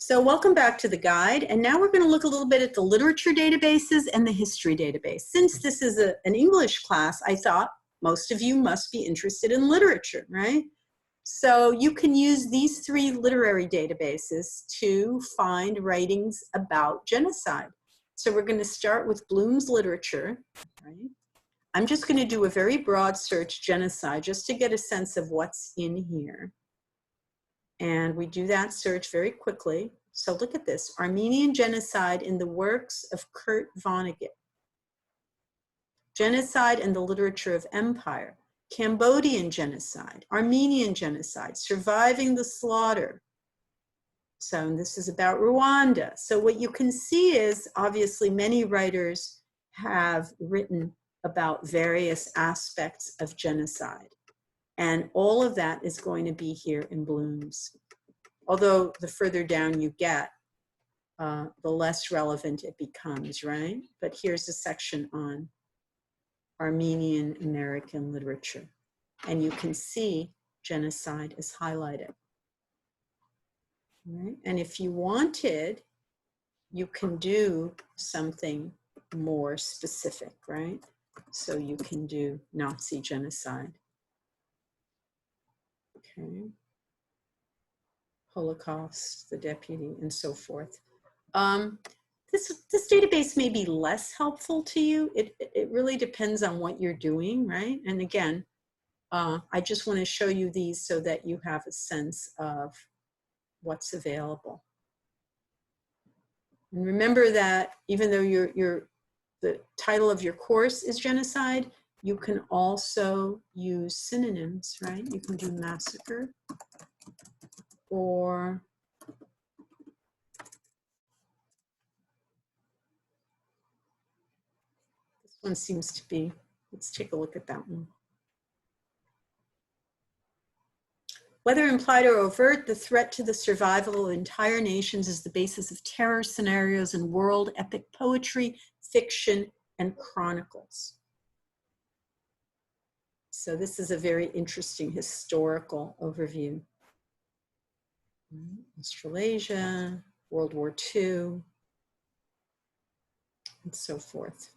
So welcome back to the guide. And now we're going to look a little bit at the literature databases and the history database. Since this is an English class, I thought most of you must be interested in literature, right? So you can use these three literary databases to find writings about genocide. So we're going to start with Bloom's Literature, right? I'm just going to do a very broad search, genocide, just to get a sense of what's in here. And we do that search very quickly. So look at this, Armenian genocide in the works of Kurt Vonnegut. Genocide in the literature of empire. Cambodian genocide, Armenian genocide, surviving the slaughter. So this is about Rwanda. So what you can see is obviously many writers have written about various aspects of genocide. And all of that is going to be here in Bloom's. Although the further down you get, the less relevant it becomes, right? But here's a section on Armenian American literature. And you can see genocide is highlighted. Right? And if you wanted, you can do something more specific, right? So you can do Nazi genocide. Okay. Holocaust, the deputy, and so forth. This database may be less helpful to you. It really depends on what you're doing, right? And again, I just want to show you these so that you have a sense of what's available. And remember that even though the title of your course is genocide, you can also use synonyms, right? You can do massacre, or this one seems to be, let's take a look at that one. Whether implied or overt, the threat to the survival of entire nations is the basis of terror scenarios in world epic poetry, fiction, and chronicles. So this is a very interesting historical overview. Australasia, World War II, and so forth.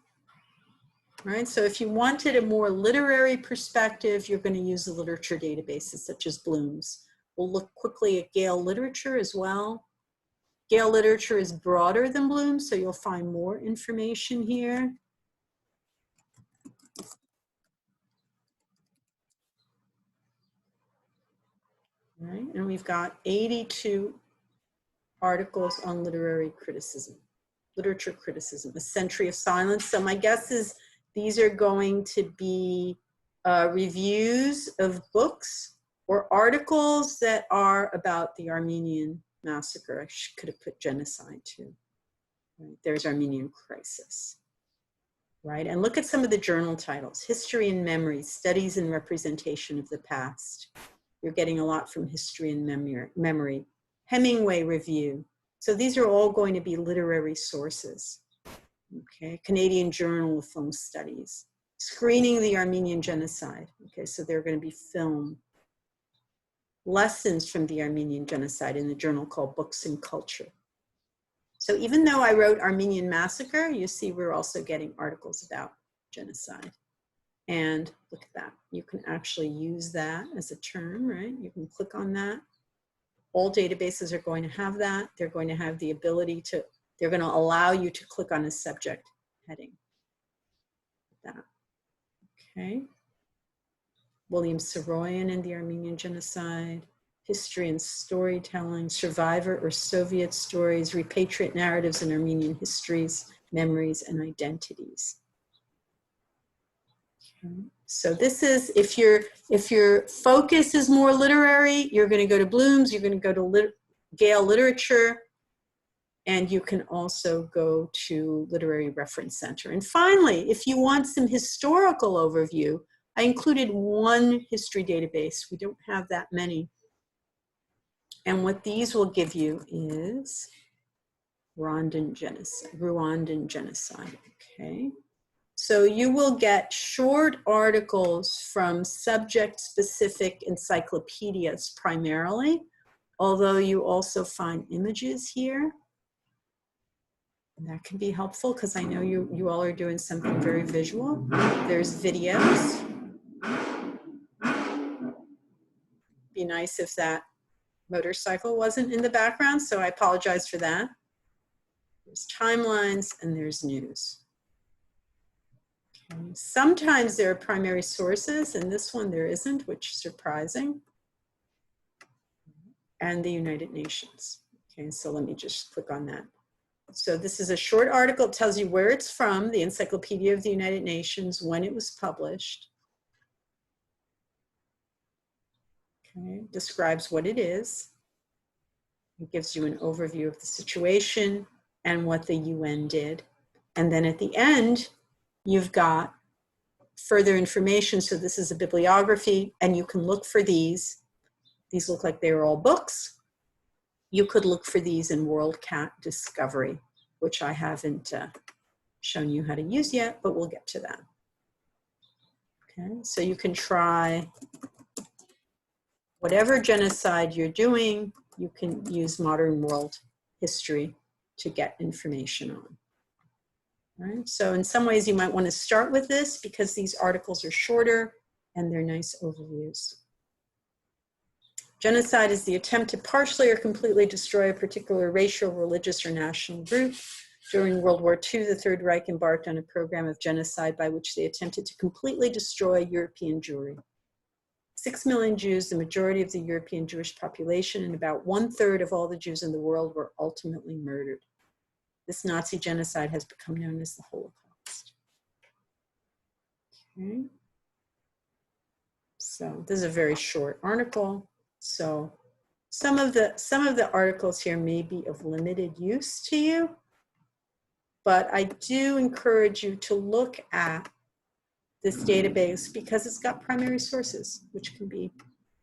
All right, so if you wanted a more literary perspective, you're going to use the literature databases such as Bloom's. We'll look quickly at Gale literature as well. Gale literature is broader than Bloom's, so you'll find more information here. All right, and we've got 82 articles on literary criticism, literature criticism, A Century of Silence. So my guess is these are going to be reviews of books or articles that are about the Armenian massacre. I could have put genocide too. Right? There's Armenian crisis. Right? And look at some of the journal titles. History and Memory, Studies and Representation of the Past. You're getting a lot from History and Memory. Hemingway Review. So these are all going to be literary sources. Okay, Canadian Journal of Film Studies. Screening the Armenian Genocide. Okay, so they're going to be film. Lessons from the Armenian Genocide in the journal called Books and Culture. So even though I wrote Armenian Massacre, you see we're also getting articles about genocide. And look at that. You can actually use that as a term, right? You can click on that. All databases are going to have that. They're going to have the ability to, they're going to allow you to click on a subject heading. That. Okay. William Saroyan and the Armenian Genocide. History and Storytelling, Survivor or Soviet Stories, Repatriate Narratives in Armenian Histories, Memories, and Identities. Okay. So this is, if your focus is more literary, you're going to go to Bloom's, you're going to go to Gale Literature, and you can also go to Literary Reference Center. And finally, if you want some historical overview, I included one history database. We don't have that many. And what these will give you is Rwandan genocide, okay? So you will get short articles from subject-specific encyclopedias primarily, although you also find images here. And that can be helpful because I know you all are doing something very visual. There's videos. Be nice if that motorcycle wasn't in the background, so I apologize for that. There's timelines and there's news. Okay. Sometimes there are primary sources, and this one there isn't, which is surprising. And the United Nations. Okay, so let me just click on that. So this is a short article. It tells you where it's from, the Encyclopedia of the United Nations, when it was published. Okay, describes what it is. It gives you an overview of the situation and what the UN did. And then at the end, you've got further information. So this is a bibliography, and you can look for these. These look like they're all books. You could look for these in WorldCat Discovery, which I haven't shown you how to use yet, but we'll get to that. Okay, so you can try whatever genocide you're doing, you can use modern world history to get information on. All right, so in some ways you might want to start with this because these articles are shorter and they're nice overviews. Genocide is the attempt to partially or completely destroy a particular racial, religious, or national group. During World War II, the Third Reich embarked on a program of genocide by which they attempted to completely destroy European Jewry. 6 million Jews, the majority of the European Jewish population, and about 1/3 of all the Jews in the world were ultimately murdered. This Nazi genocide has become known as the Holocaust. Okay. So this is a very short article. So some of the articles here may be of limited use to you, but I do encourage you to look at this database because it's got primary sources, which can be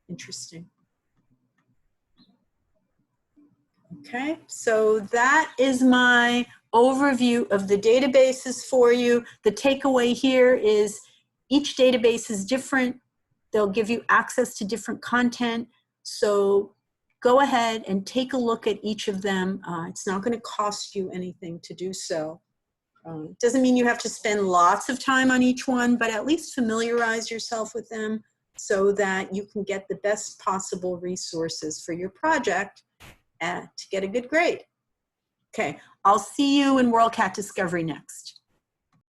interesting. Okay, so that is my overview of the databases for you. The takeaway here is each database is different. They'll give you access to different content. So go ahead and take a look at each of them. It's not going to cost you anything to do so. It doesn't mean you have to spend lots of time on each one, but at least familiarize yourself with them so that you can get the best possible resources for your project to get a good grade. Okay, I'll see you in WorldCat Discovery next.